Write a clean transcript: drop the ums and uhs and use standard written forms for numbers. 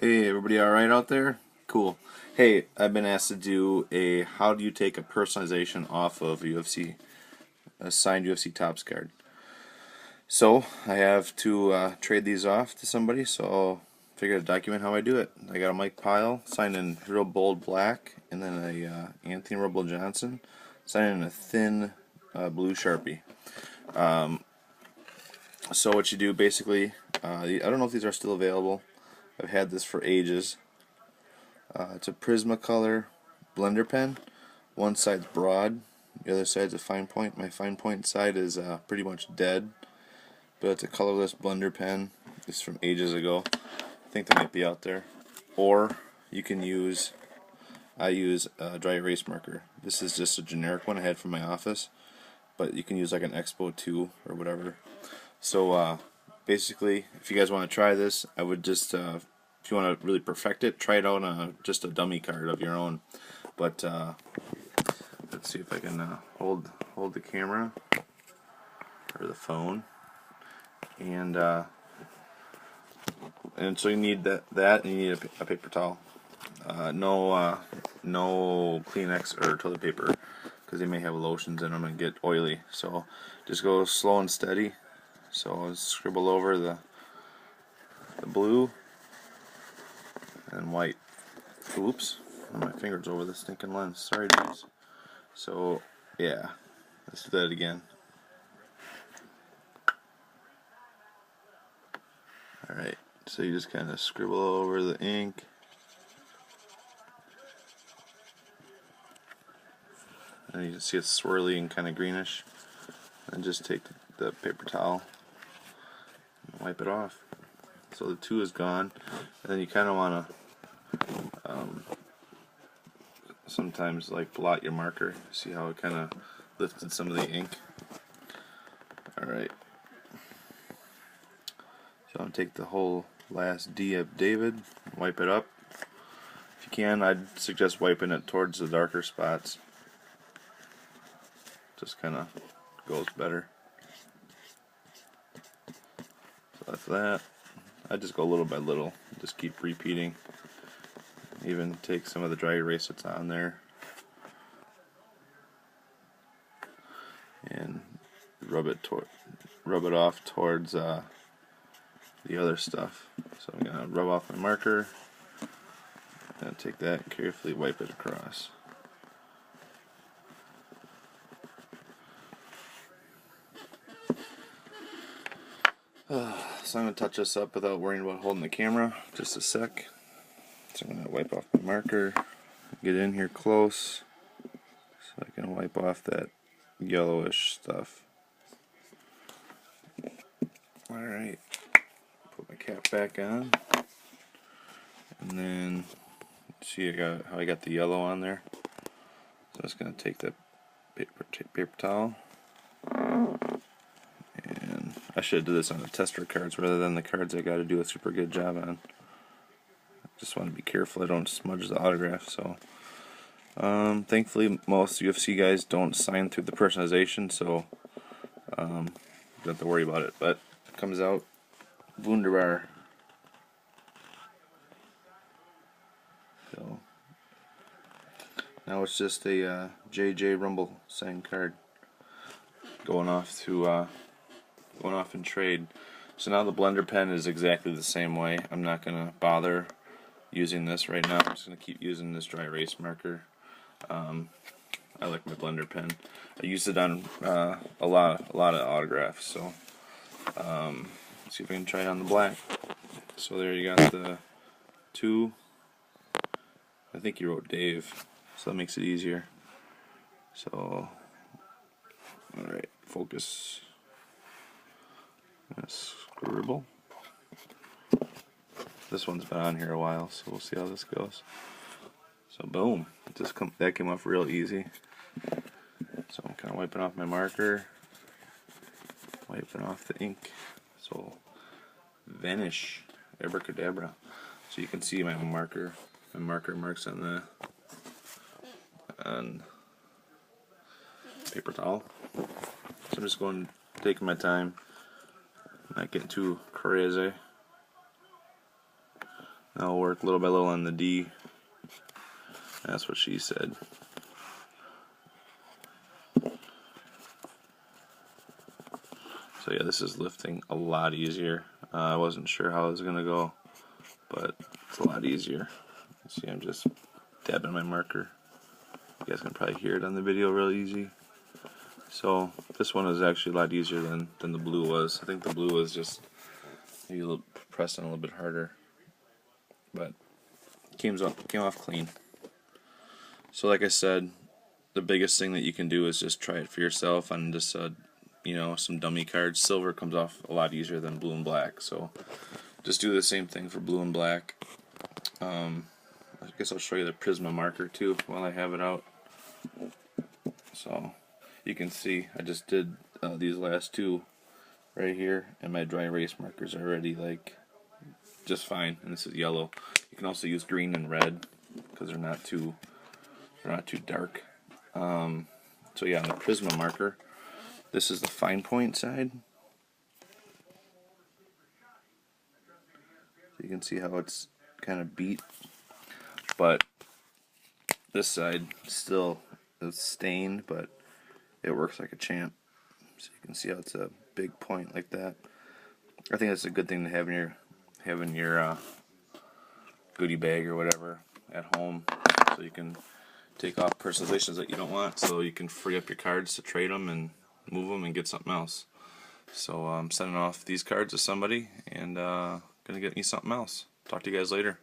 Hey, everybody alright out there? Cool. Hey, I've been asked to do a how do you take a personalization off of a signed UFC Topps card. So, I have to trade these off to somebody, so I'll figure to document how I do it. I got a Mike Pyle signed in real bold black, and then a Anthony Rumble Johnson signed in a thin blue Sharpie. So what you do basically, I don't know if these are still available. I've had this for ages. It's a Prismacolor blender pen. One side's broad, the other side's a fine point. My fine point side is pretty much dead, but it's a colorless blender pen. It's from ages ago. I think they might be out there. Or you can use, I use a dry erase marker. This is just a generic one I had from my office, but you can use like an Expo 2 or whatever. So basically, if you guys want to try this, I would just if you want to really perfect it, try it out on just a dummy card of your own. But let's see if I can hold the camera or the phone, and so you need that, and you need a paper towel. No Kleenex or toilet paper, because they may have lotions in them and get oily. So just go slow and steady. So I'll scribble over the blue and white. Oops, my finger's over the stinking lens. Sorry, dudes. So yeah, let's do that again. Alright, so you just kind of scribble over the ink. And you can see it's swirly and kind of greenish. And just take the paper towel and wipe it off. So the 2 is gone. And then you kind of want to sometimes like blot your marker. See how it kind of lifted some of the ink. Alright. So I'll take the whole last D of David, wipe it up. If you can, I'd suggest wiping it towards the darker spots. Just kind of goes better. So that's that. I just go little by little, just keep repeating. Even take some of the dry erase that's on there and rub it off towards the other stuff. So I'm gonna rub off my marker and take that and carefully wipe it across. So I'm going to touch this up without worrying about holding the camera. Just a sec. So I'm going to wipe off my marker, get in here close, so I can wipe off that yellowish stuff. Alright, put my cap back on, and then see how I got the yellow on there. So I'm just going to take that paper towel. I should do this on the tester cards rather than the cards I got to do a super good job on. Just want to be careful I don't smudge the autograph. So, thankfully, most UFC guys don't sign through the personalization, so don't have to worry about it. But it comes out wunderbar. So now it's just a JJ Rumble signed card going off in trade. So now the blender pen is exactly the same way. I'm not going to bother using this right now. I'm just going to keep using this dry erase marker. I like my blender pen. I used it on a lot of autographs. So let's see if I can try it on the black. So there you got the 2. I think you wrote Dave, so that makes it easier. So alright, focus. Scribble. This one's been on here a while, so we'll see how this goes. So boom, that came off real easy. So I'm kind of wiping off my marker, wiping off the ink. So vanish, abracadabra. So you can see my marker marks on paper towel. So I'm just taking my time. Not getting too crazy. I'll work little by little on the D. That's what she said. So yeah, this is lifting a lot easier. I wasn't sure how it was going to go, but it's a lot easier. See, I'm just dabbing my marker. You guys can probably hear it on the video real easy. So this one is actually a lot easier than the blue was. I think the blue was just maybe a little pressing a little bit harder, but came off clean. So like I said, the biggest thing that you can do is just try it for yourself on just some dummy cards. Silver comes off a lot easier than blue and black, so just do the same thing for blue and black. I guess I'll show you the Prisma marker too while I have it out. So you can see I just did these last two right here, and my dry erase markers are already like just fine. And this is yellow. You can also use green and red because they're not too dark. So yeah, on the Prisma marker, this is the fine point side. So you can see how it's kind of beat, but this side still is stained, but it works like a champ. So you can see how it's a big point like that. I think that's a good thing to have in your goodie bag or whatever at home, so you can take off personalizations that you don't want, so you can free up your cards to trade them and move them and get something else. So I'm sending off these cards to somebody and gonna get me something else. Talk to you guys later.